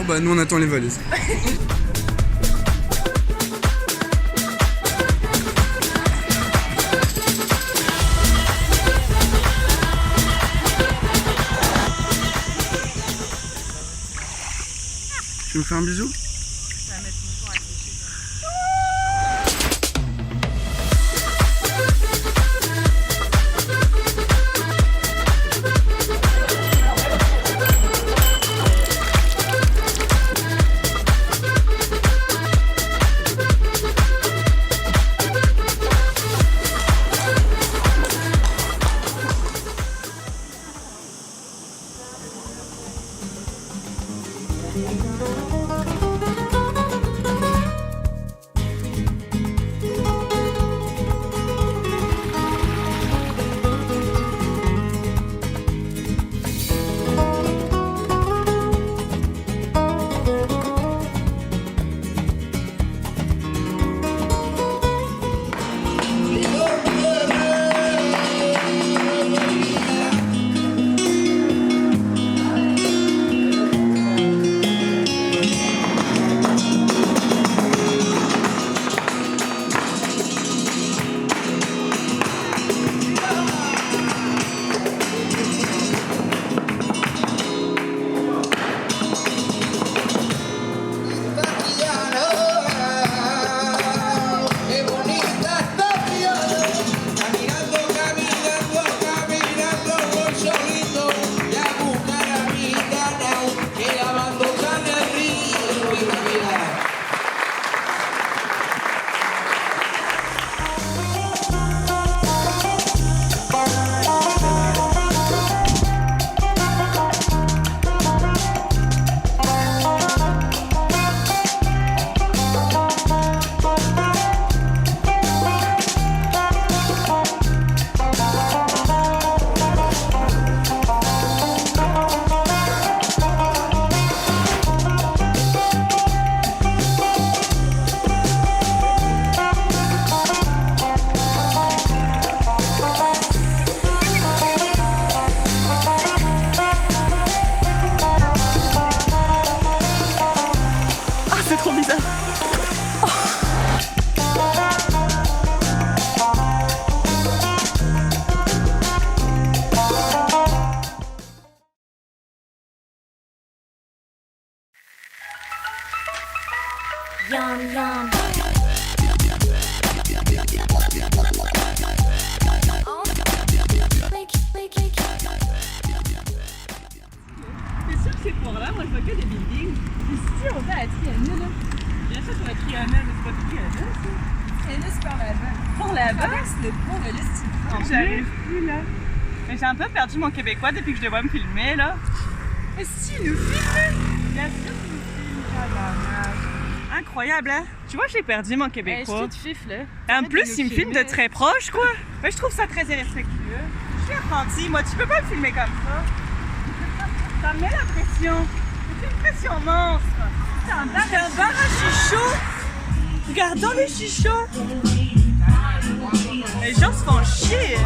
bah nous on attend les valises. Tu me fais un bisou? Yum, yum. C'est sûr que c'est pour là, moi je vois que des buildings. Ici on va à Triana là. Bien sûr qu'on va à Triana, mais c'est pas Triana ça. Triana c'est par là-bas. Par là-bas? Le pont de l'Est. J'arrive plus là. Mais j'ai un peu perdu mon québécois depuis que je devais me filmer là. Mais si, il nous filme! Bien sûr qu'il nous filme, tabarnak. Incroyable, hein? Tu vois, j'ai perdu mon québécois. Est-ce que tu fifles, En plus, il me filme de très proche, quoi. Mais je trouve ça très irrespectueux. Je suis apprentie, moi, tu peux pas me filmer comme ça. Ça me met la pression. C'est une pression monstre. C'est un bar à chichot. Regardons les chichots. Les gens se font chier.